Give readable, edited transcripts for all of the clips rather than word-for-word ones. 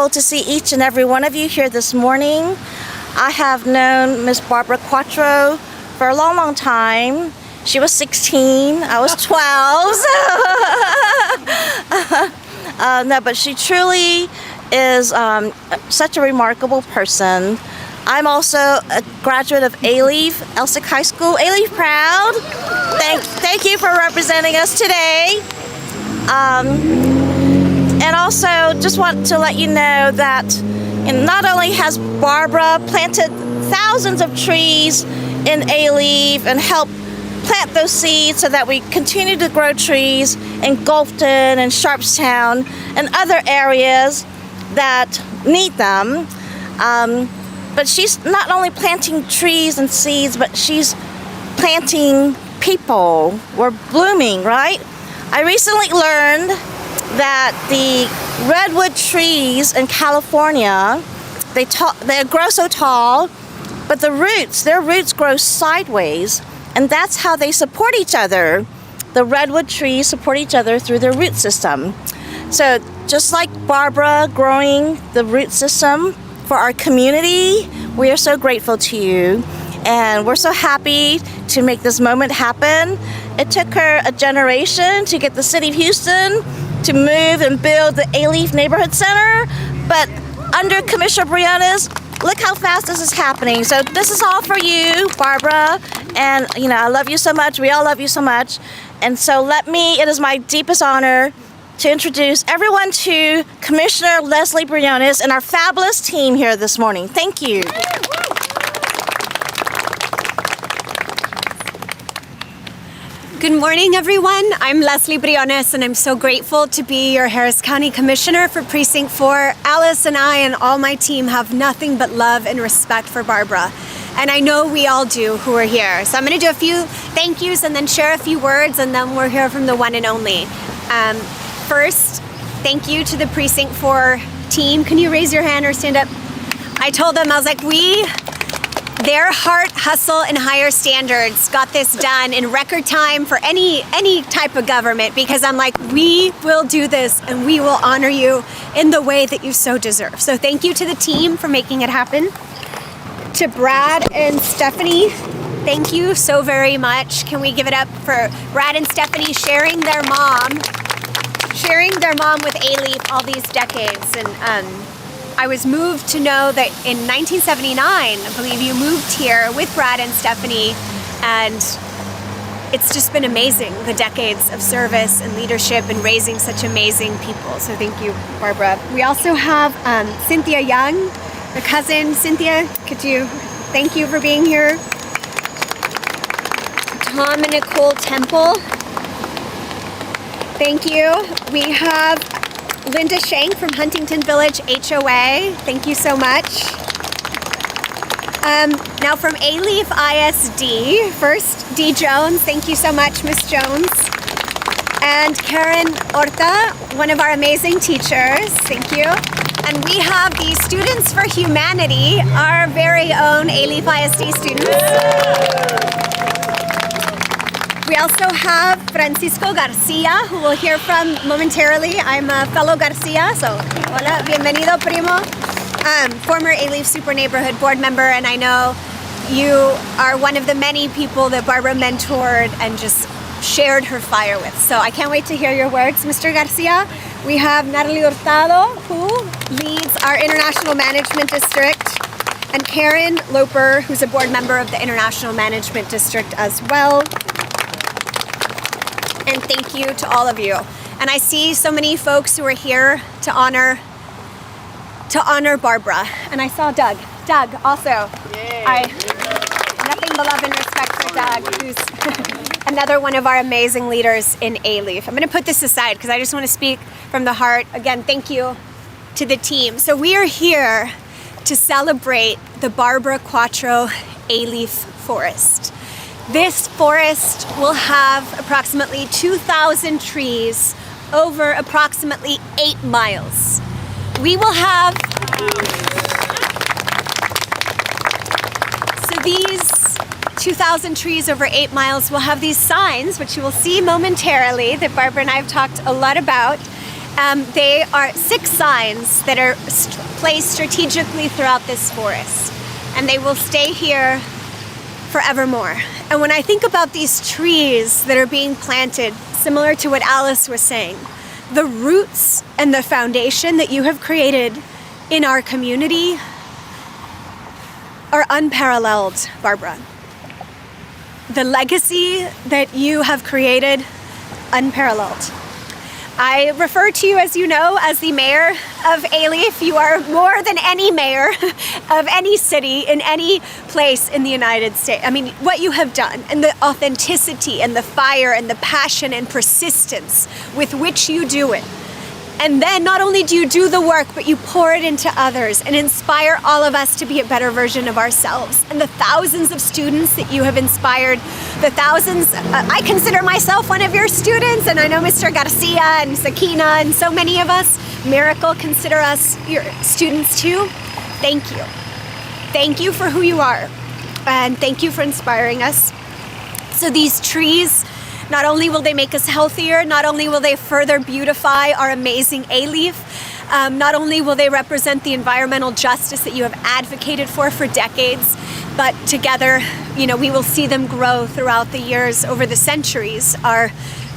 To see each and every one of you here this morning. I have known Miss Barbara Quattro for a long, long time. She was 16, I was 12. No, but she truly is such a remarkable person. I'm also a graduate of Alief, Elsick High School. Alief proud. Thank you for representing us today. And also just want to let you know that not only has Barbara planted thousands of trees in Alief and helped plant those seeds so that we continue to grow trees in Gulfton and Sharpstown and other areas that need them. But she's not only planting trees and seeds, but she's planting people. We're blooming, right? I recently learned that the redwood trees in California, they grow so tall, but their roots grow sideways, and that's how they support each other. The redwood trees support each other through their root system. So just like Barbara growing the root system for our community, we are so grateful to you, and we're so happy to make this moment happen. It took her a generation to get the city of Houston to move and build the Alief Neighborhood Center, but under Commissioner Briones, look how fast this is happening. So this is all for you, Barbara, and I love you so much. We all love you so much. And so it is my deepest honor to introduce everyone to Commissioner Lesley Briones and our fabulous team here this morning. Thank you. Good morning, everyone. I'm Lesley Briones, and I'm so grateful to be your Harris County Commissioner for Precinct 4. Alice and I and all my team have nothing but love and respect for Barbara. And I know we all do who are here. So I'm going to do a few thank yous and then share a few words, and then we'll hear from the one and only. First, thank you to the Precinct 4 team. Can you raise your hand or stand up? I told them, I was like, their heart, hustle, and higher standards got this done in record time for any type of government, because I'm like, we will do this and we will honor you in the way that you so deserve. So thank you to the team for making it happen. To Brad and Stephanie, thank you so very much. Can we give it up for Brad and Stephanie sharing their mom with Alief all these decades. And I was moved to know that in 1979, I believe you moved here with Brad and Stephanie, and it's just been amazing, the decades of service and leadership and raising such amazing people. So thank you, Barbara. We also have Cynthia Young, the cousin. Cynthia, thank you for being here. Tom and Nicole Temple, thank you. We have Linda Shank from Huntington Village HOA, thank you so much. Now from Alief ISD, first D. Jones, thank you so much, Miss Jones. And Karen Orta, one of our amazing teachers, thank you. And we have the Students for Humanity, our very own Alief ISD students. We also have Francisco Garcia, who we'll hear from momentarily. I'm a fellow Garcia, so hola, bienvenido, primo. Former Alief Super Neighborhood Board member, and I know you are one of the many people that Barbara mentored and just shared her fire with. So I can't wait to hear your words, Mr. Garcia. We have Natalie Hurtado, who leads our International Management District, and Karen Loper, who's a board member of the International Management District as well. And thank you to all of you. And I see so many folks who are here to honor Barbara. And I saw Doug. Doug also. Nothing but love and respect for Doug, who's another one of our amazing leaders in Alief. I'm going to put this aside because I just want to speak from the heart. Again, thank you to the team. So we are here to celebrate the Barbara Quattro Alief Forest. This forest will have approximately 2,000 trees over approximately 8 miles. We will have, so these 2,000 trees over 8 miles will have these signs, which you will see momentarily, that Barbara and I have talked a lot about. They are 6 signs that are placed strategically throughout this forest, and they will stay here forevermore. And when I think about these trees that are being planted, similar to what Alice was saying, the roots and the foundation that you have created in our community are unparalleled, Barbara. The legacy that you have created, unparalleled. I refer to you, as you know, as the mayor of Alief. You are more than any mayor of any city in any place in the United States. I mean, what you have done, and the authenticity and the fire and the passion and persistence with which you do it. And then not only do you do the work, but you pour it into others and inspire all of us to be a better version of ourselves. And the thousands of students that you have inspired, the thousands, I consider myself one of your students, and I know Mr. Garcia and Sakina and so many of us, Miracle, consider us your students too. Thank you. Thank you for who you are. And thank you for inspiring us. So these trees, not only will they make us healthier, not only will they further beautify our amazing Alief, not only will they represent the environmental justice that you have advocated for decades, but together, you know, we will see them grow throughout the years, over the centuries, our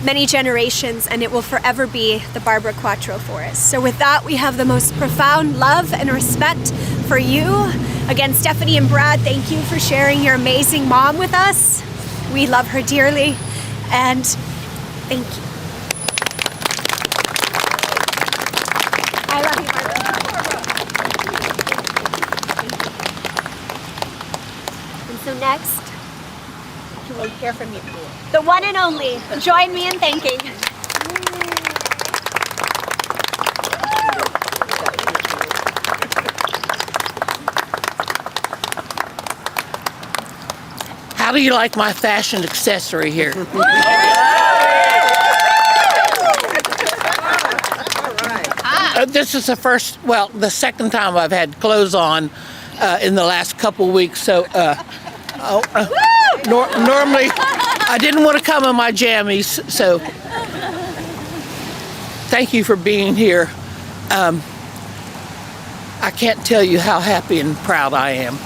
many generations, and it will forever be the Barbara Quattro Forest. So with that, we have the most profound love and respect for you. Again, Stephanie and Brad, thank you for sharing your amazing mom with us. We love her dearly. And thank you. I love you, Barbara. And so next, you will hear from you. The one and only. Join me in thanking. How do you like my fashion accessory here? This is the second time I've had clothes on in the last couple weeks. So normally I didn't want to come in my jammies. So thank you for being here. I can't tell you how happy and proud I am.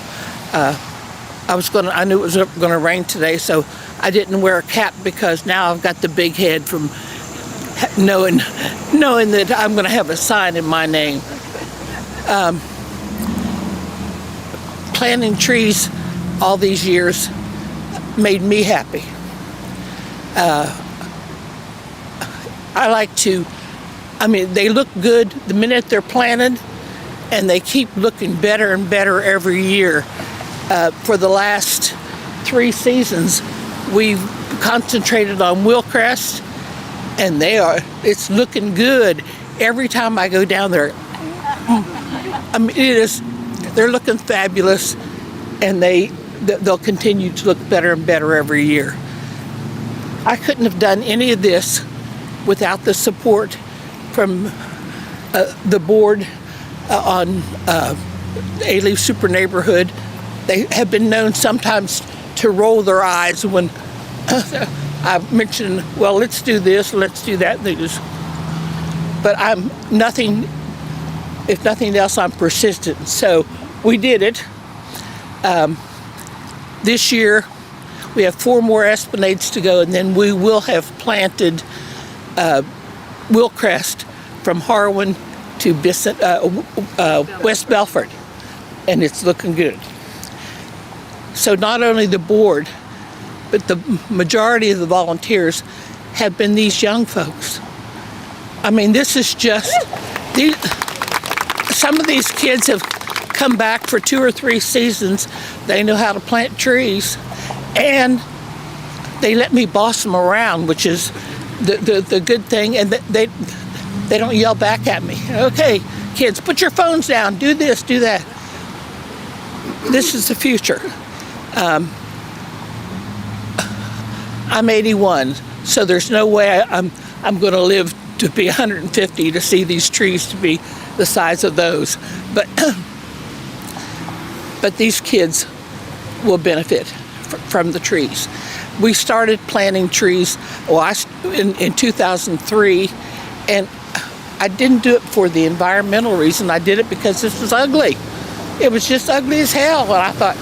I knew it was going to rain today, so I didn't wear a cap because now I've got the big head from knowing that I'm going to have a sign in my name. Planting trees all these years made me happy. They look good the minute they're planted, and they keep looking better and better every year. For the last 3 seasons, we've concentrated on Willcrest, and it's looking good. Every time I go down there, they're looking fabulous, and they'll continue to look better and better every year. I couldn't have done any of this without the support from the board on Alief Super Neighborhood. They have been known sometimes to roll their eyes when I mention, well, let's do this, let's do that. But if nothing else, I'm persistent. So we did it. This year, we have 4 more esplanades to go, and then we will have planted Willcrest from Harwin to West Belford, and it's looking good. So not only the board, but the majority of the volunteers have been these young folks. I mean, this is just, some of these kids have come back for 2 or 3 seasons. They know how to plant trees, and they let me boss them around, which is the good thing, and they don't yell back at me. Okay, kids, put your phones down, do this, do that. This is the future. I'm 81, so there's no way I'm going to live to be 150 to see these trees to be the size of those. But these kids will benefit from the trees. We started planting trees in 2003, and I didn't do it for the environmental reason. I did it because this was ugly. It was just ugly as hell. And I thought,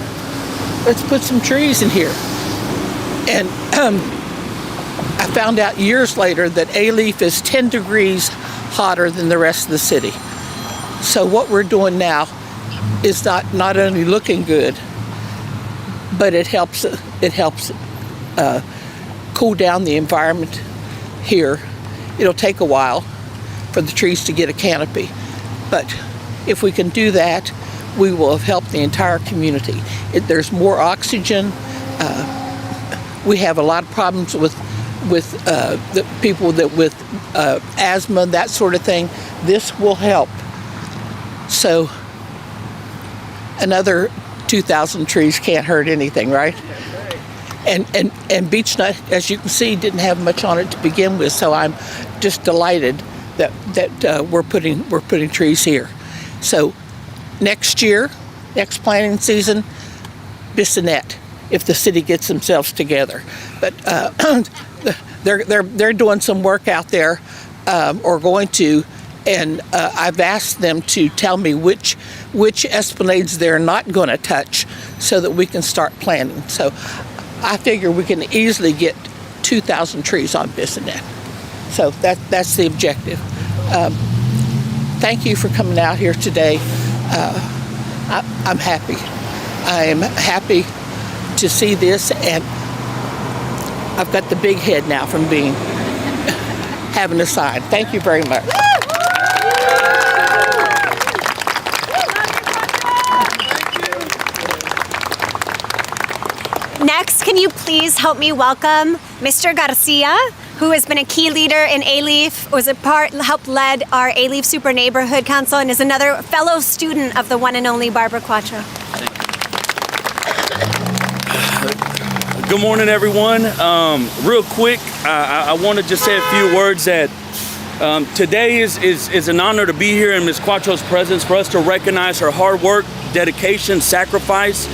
let's put some trees in here. And I found out years later that Alief is 10 degrees hotter than the rest of the city. So what we're doing now is not only looking good, but it helps cool down the environment here. It'll take a while for the trees to get a canopy, but if we can do that, we will have helped the entire community. There's more oxygen. We have a lot of problems with the people with asthma, that sort of thing. This will help. So another 2,000 trees can't hurt anything, right? And beech nut, as you can see, didn't have much on it to begin with, so I'm just delighted that we're putting trees here. So next year, next planting season, Bissonnette, if the city gets themselves together. But they're doing some work out there, or going to, and I've asked them to tell me which esplanades they're not going to touch, so that we can start planting. So I figure we can easily get 2,000 trees on Bissonnette. So that's the objective. Thank you for coming out here today. I'm happy. I am happy to see this, and I've got the big head now from having a sign. Thank you very much. Next, can you please help me welcome Mr. Garcia, who has been a key leader in Alief, helped lead our Alief Super Neighborhood Council, and is another fellow student of the one and only Barbara Quattro. Good morning, everyone. Real quick, I want to just say a few words that today is an honor to be here in Ms. Quattro's presence, for us to recognize her hard work, dedication, sacrifice,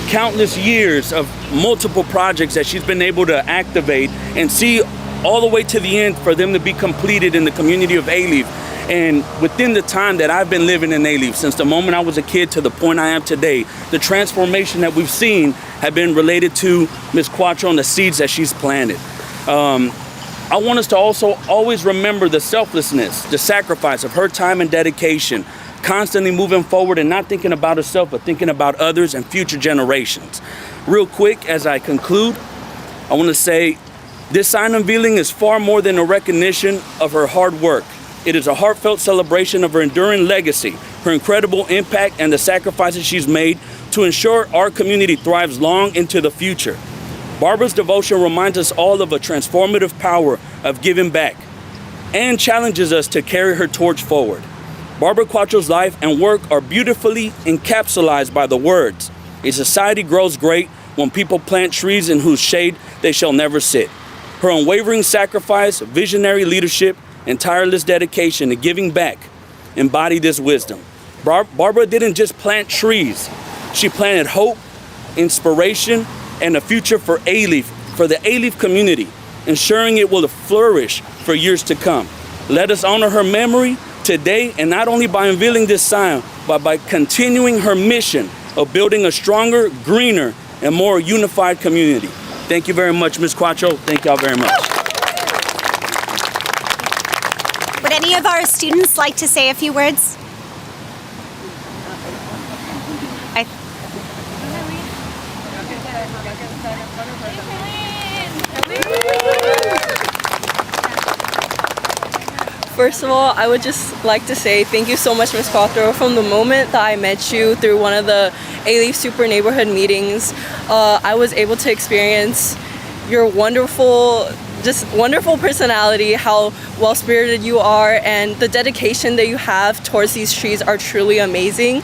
countless years of multiple projects that she's been able to activate and see all the way to the end for them to be completed in the community of Alief. And within the time that I've been living in Alief, since the moment I was a kid to the point I am today, the transformation that we've seen have been related to Ms. Quattro and the seeds that she's planted. I want us to also always remember the selflessness, the sacrifice of her time and dedication, constantly moving forward and not thinking about herself, but thinking about others and future generations. Real quick, as I conclude, I want to say this sign unveiling is far more than a recognition of her hard work. It is a heartfelt celebration of her enduring legacy, her incredible impact, and the sacrifices she's made to ensure our community thrives long into the future. Barbara's devotion reminds us all of a transformative power of giving back and challenges us to carry her torch forward. Barbara Quattro's life and work are beautifully encapsulated by the words, "A society grows great when people plant trees in whose shade they shall never sit." Her unwavering sacrifice, visionary leadership, and tireless dedication to giving back embody this wisdom. Barbara didn't just plant trees. She planted hope, inspiration, and a future for Alief, for the Alief community, ensuring it will flourish for years to come. Let us honor her memory today, and not only by unveiling this sign, but by continuing her mission of building a stronger, greener, and more unified community. Thank you very much, Ms. Quattro. Thank y'all very much. Would any of our students like to say a few words? First of all, I would just like to say thank you so much, Ms. Quattro. From the moment that I met you through one of the Alief Super Neighborhood meetings, I was able to experience your wonderful personality, how well-spirited you are, and the dedication that you have towards these trees are truly amazing.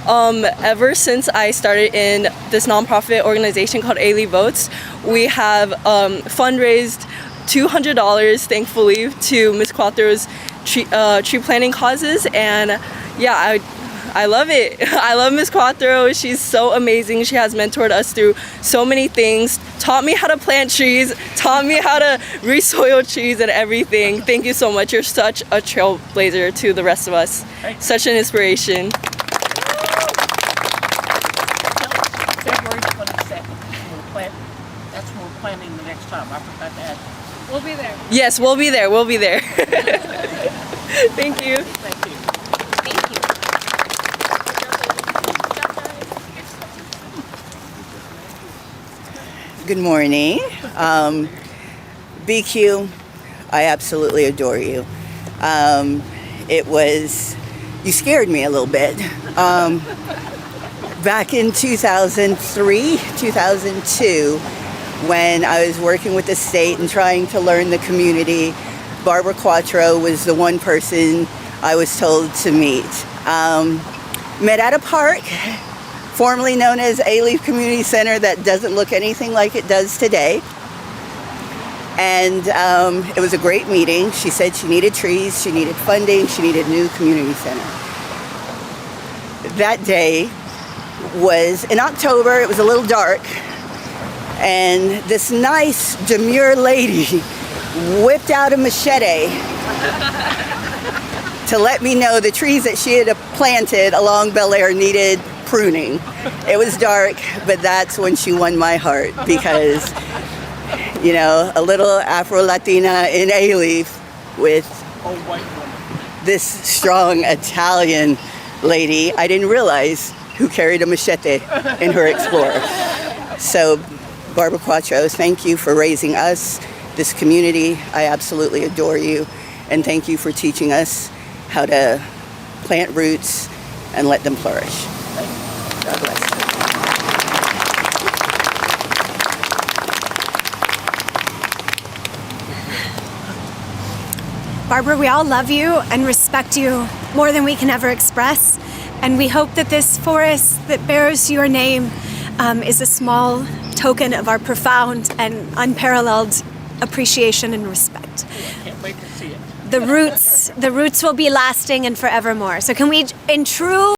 Ever since I started in this nonprofit organization called Alief Votes, we have fundraised $200, thankfully, to Ms. Quattro's tree planting causes, and yeah, I love it. I love Ms. Quattro. She's so amazing. She has mentored us through so many things, taught me how to plant trees, taught me how to resoil trees and everything. Thank you so much. You're such a trailblazer to the rest of us. Such an inspiration. February 22nd. That's when we're planting the next time. I forgot to add. We'll be there. Yes, we'll be there. We'll be there. Thank you. Thank you. Good morning. BQ, I absolutely adore you. You scared me a little bit. Back in 2003, 2002, when I was working with the state and trying to learn the community, Barbara Quattro was the one person I was told to meet. Met at a park, formerly known as Alief Community Center, that doesn't look anything like it does today. And it was a great meeting. She said she needed trees, she needed funding, she needed a new community center. That day was in October. It was a little dark. And this nice, demure lady whipped out a machete to let me know the trees that she had planted along Bel Air needed pruning. It was dark, but that's when she won my heart, because, you know, a little Afro-Latina in Alief with this strong Italian lady, I didn't realize who carried a machete in her Explorer. So, Barbara Quattro, thank you for raising us, this community. I absolutely adore you. And thank you for teaching us how to plant roots and let them flourish. God bless. Barbara, we all love you and respect you more than we can ever express. And we hope that this forest that bears your name is a small token of our profound and unparalleled appreciation and respect. Can't wait to see it. The roots will be lasting and forevermore. So can we, in true